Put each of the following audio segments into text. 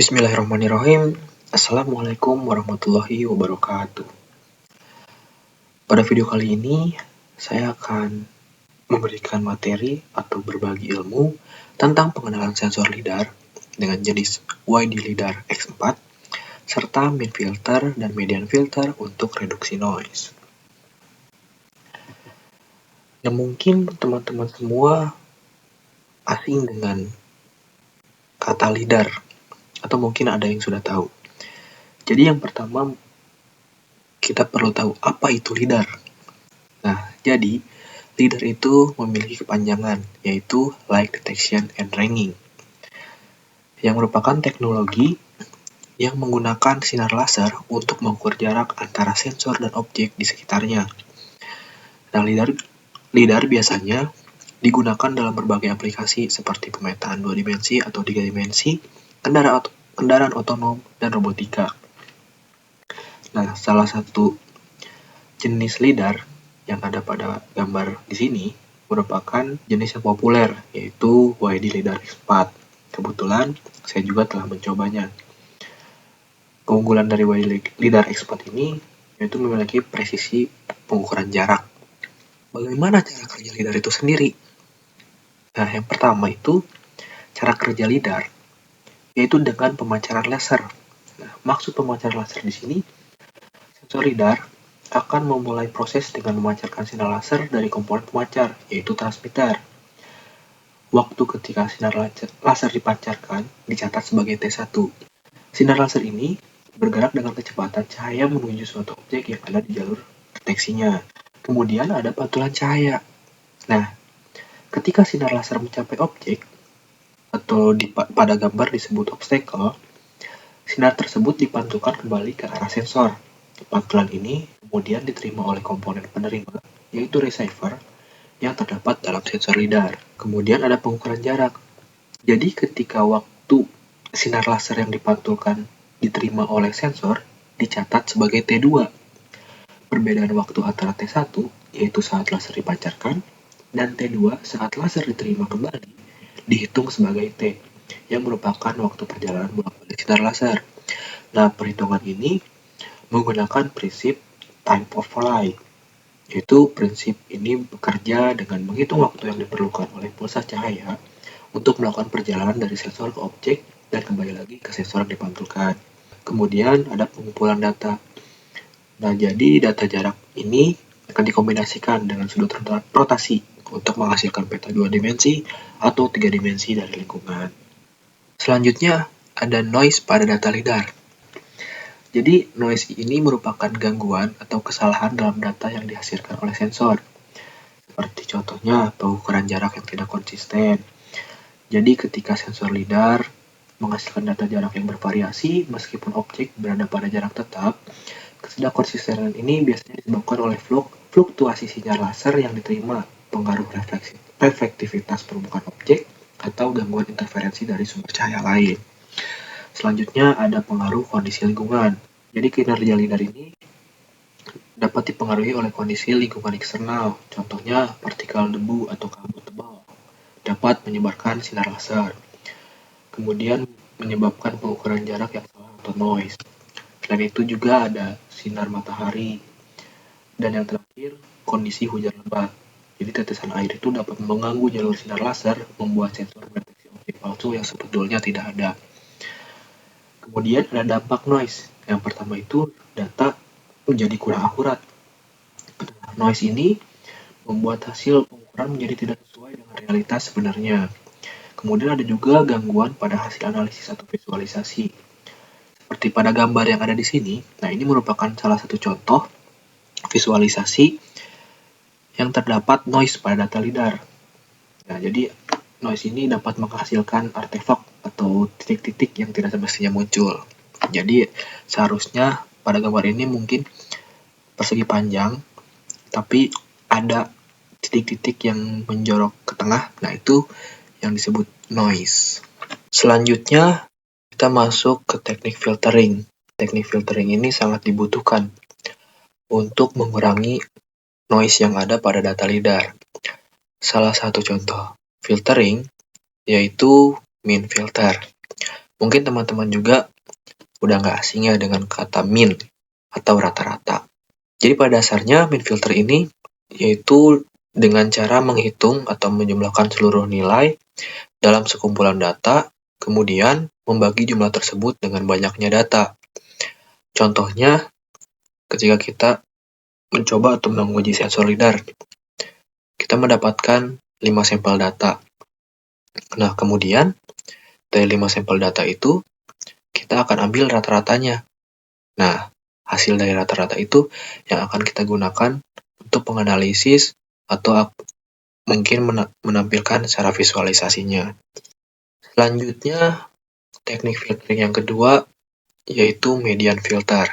Bismillahirrahmanirrahim. Assalamualaikum warahmatullahi wabarakatuh. Pada video kali ini, saya akan memberikan materi atau berbagi ilmu tentang pengenalan sensor lidar dengan jenis YD lidar X4 serta min filter dan median filter untuk reduksi noise. Nah, mungkin teman-teman semua asing dengan kata lidar, atau mungkin ada yang sudah tahu. Jadi yang pertama, kita perlu tahu apa itu lidar. Nah, jadi lidar itu memiliki kepanjangan, yaitu Light Detection and Ranging, yang merupakan teknologi yang menggunakan sinar laser untuk mengukur jarak antara sensor dan objek di sekitarnya. Nah, lidar biasanya digunakan dalam berbagai aplikasi seperti pemetaan 2 dimensi atau 3 dimensi, kendaraan otonom, dan robotika. Nah, salah satu jenis lidar yang ada pada gambar di sini merupakan jenis yang populer, yaitu YD lidar X4. Kebetulan saya juga telah mencobanya. Keunggulan dari YD lidar X4 ini yaitu memiliki presisi pengukuran jarak. Bagaimana cara kerja lidar itu sendiri? Nah, yang pertama itu cara kerja lidar yaitu dengan pemancaran laser. Nah, maksud pemancaran laser di sini, sensor lidar akan memulai proses dengan memancarkan sinar laser dari komponen pemancar, yaitu transmitter. Waktu ketika sinar laser dipancarkan dicatat sebagai T1. Sinar laser ini bergerak dengan kecepatan cahaya menuju suatu objek yang ada di jalur deteksinya. Kemudian ada pantulan cahaya. Nah, ketika sinar laser mencapai objek, atau pada gambar disebut obstacle, sinar tersebut dipantulkan kembali ke arah sensor. Pantulan ini kemudian diterima oleh komponen penerima, yaitu receiver, yang terdapat dalam sensor lidar. Kemudian ada pengukuran jarak. Jadi ketika waktu sinar laser yang dipantulkan diterima oleh sensor dicatat sebagai T2. Perbedaan waktu antara T1, yaitu saat laser dipancarkan, dan T2 saat laser diterima kembali dihitung sebagai T, yang merupakan waktu perjalanan bolak-balik sinar laser. Nah, perhitungan ini menggunakan prinsip time of flight, yaitu prinsip ini bekerja dengan menghitung waktu yang diperlukan oleh pulsa cahaya untuk melakukan perjalanan dari sensor ke objek dan kembali lagi ke sensor yang dipantulkan. Kemudian ada pengumpulan data. Nah, jadi data jarak ini akan dikombinasikan dengan sudut rotasi untuk menghasilkan peta 2 dimensi atau 3 dimensi dari lingkungan. Selanjutnya, ada noise pada data lidar. Jadi, noise ini merupakan gangguan atau kesalahan dalam data yang dihasilkan oleh sensor. Seperti contohnya, pengukuran jarak yang tidak konsisten. Jadi, ketika sensor lidar menghasilkan data jarak yang bervariasi, meskipun objek berada pada jarak tetap, ketidakkonsistenan ini biasanya disebabkan oleh fluktuasi sinyal laser yang diterima, pengaruh reflektivitas permukaan objek, atau gangguan interferensi dari sumber cahaya lain. Selanjutnya ada pengaruh kondisi lingkungan. Jadi kinerja lidar ini dapat dipengaruhi oleh kondisi lingkungan eksternal. Contohnya partikel debu atau kabut tebal dapat menyebarkan sinar laser. Kemudian menyebabkan pengukuran jarak yang salah atau noise. Selain itu juga ada sinar matahari. Dan yang terakhir, kondisi hujan lebat. Jadi tetesan air itu dapat mengganggu jalur sinar laser, membuat sensor mendeteksi objek palsu yang sebetulnya tidak ada. Kemudian ada dampak noise. Yang pertama itu data menjadi kurang akurat. Noise ini membuat hasil pengukuran menjadi tidak sesuai dengan realitas sebenarnya. Kemudian ada juga gangguan pada hasil analisis atau visualisasi. Seperti pada gambar yang ada di sini, nah ini merupakan salah satu contoh visualisasi yang terdapat noise pada data lidar. Nah, jadi noise ini dapat menghasilkan artefak atau titik-titik yang tidak semestinya muncul. Jadi seharusnya pada gambar ini mungkin persegi panjang, tapi ada titik-titik yang menjorok ke tengah. Nah, itu yang disebut noise. Selanjutnya kita masuk ke teknik filtering. Teknik filtering ini sangat dibutuhkan untuk mengurangi noise yang ada pada data lidar. Salah satu contoh filtering yaitu min filter. Mungkin teman-teman juga udah nggak asing ya dengan kata min atau rata-rata. Jadi pada dasarnya min filter ini yaitu dengan cara menghitung atau menjumlahkan seluruh nilai dalam sekumpulan data, kemudian membagi jumlah tersebut dengan banyaknya data. Contohnya, ketika kita mencoba atau menguji sensor lidar, kita mendapatkan 5 sampel data. Nah, kemudian dari 5 sampel data itu, kita akan ambil rata-ratanya. Nah, hasil dari rata-rata itu yang akan kita gunakan untuk menganalisis atau mungkin menampilkan secara visualisasinya. Selanjutnya, teknik filtering yang kedua yaitu median filter.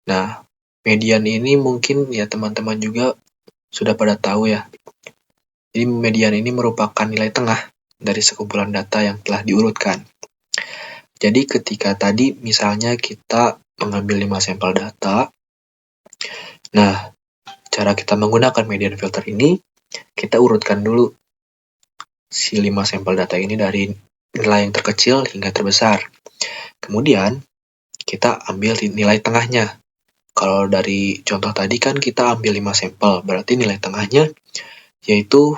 Nah, median ini mungkin ya teman-teman juga sudah pada tahu ya. Jadi median ini merupakan nilai tengah dari sekumpulan data yang telah diurutkan. Jadi ketika tadi misalnya kita mengambil 5 sampel data, nah cara kita menggunakan median filter ini, kita urutkan dulu si 5 sampel data ini dari nilai yang terkecil hingga terbesar. Kemudian kita ambil nilai tengahnya. Kalau dari contoh tadi kan kita ambil 5 sampel, berarti nilai tengahnya yaitu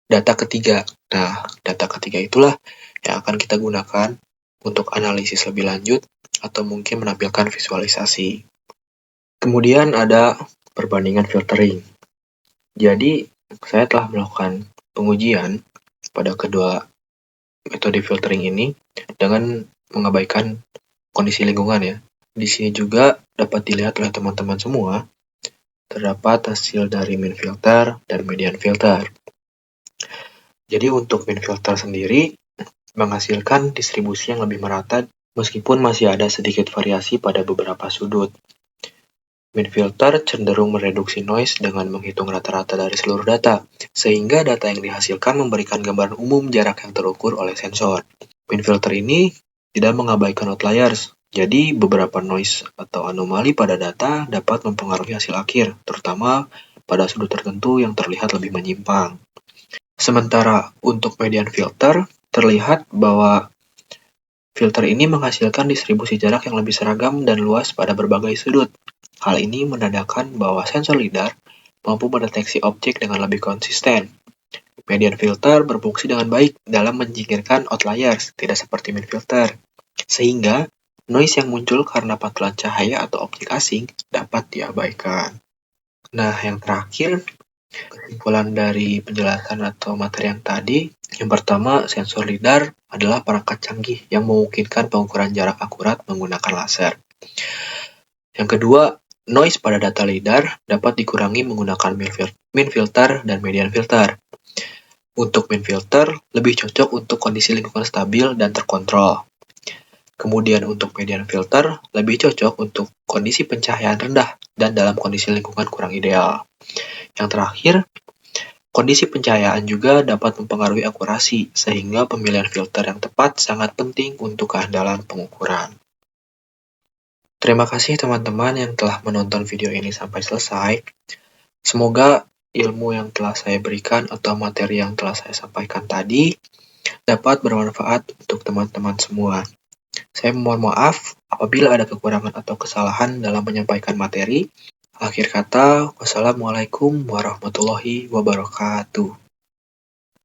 data ketiga. Nah, data ketiga itulah yang akan kita gunakan untuk analisis lebih lanjut atau mungkin menampilkan visualisasi. Kemudian ada perbandingan filtering. Jadi, saya telah melakukan pengujian pada kedua metode filtering ini dengan mengabaikan kondisi lingkungan ya. Di sini juga dapat dilihat oleh teman-teman semua, terdapat hasil dari min filter dan median filter. Jadi untuk min filter sendiri menghasilkan distribusi yang lebih merata meskipun masih ada sedikit variasi pada beberapa sudut. Min filter cenderung mereduksi noise dengan menghitung rata-rata dari seluruh data, sehingga data yang dihasilkan memberikan gambaran umum jarak yang terukur oleh sensor. Min filter ini tidak mengabaikan outliers, jadi beberapa noise atau anomali pada data dapat mempengaruhi hasil akhir, terutama pada sudut tertentu yang terlihat lebih menyimpang. Sementara untuk median filter, terlihat bahwa filter ini menghasilkan distribusi jarak yang lebih seragam dan luas pada berbagai sudut. Hal ini menandakan bahwa sensor lidar mampu mendeteksi objek dengan lebih konsisten. Median filter berfungsi dengan baik dalam menyingkirkan outliers, tidak seperti min filter, sehingga noise yang muncul karena pantulan cahaya atau objek asing dapat diabaikan. Nah, yang terakhir, kesimpulan dari penjelasan atau materi yang tadi, yang pertama, sensor lidar adalah perangkat canggih yang memungkinkan pengukuran jarak akurat menggunakan laser. Yang kedua, noise pada data lidar dapat dikurangi menggunakan min filter dan median filter. Untuk min filter, lebih cocok untuk kondisi lingkungan stabil dan terkontrol. Kemudian untuk median filter, lebih cocok untuk kondisi pencahayaan rendah dan dalam kondisi lingkungan kurang ideal. Yang terakhir, kondisi pencahayaan juga dapat mempengaruhi akurasi, sehingga pemilihan filter yang tepat sangat penting untuk keandalan pengukuran. Terima kasih teman-teman yang telah menonton video ini sampai selesai. Semoga ilmu yang telah saya berikan atau materi yang telah saya sampaikan tadi dapat bermanfaat untuk teman-teman semua. Saya mohon maaf apabila ada kekurangan atau kesalahan dalam menyampaikan materi. Akhir kata, wassalamualaikum warahmatullahi wabarakatuh.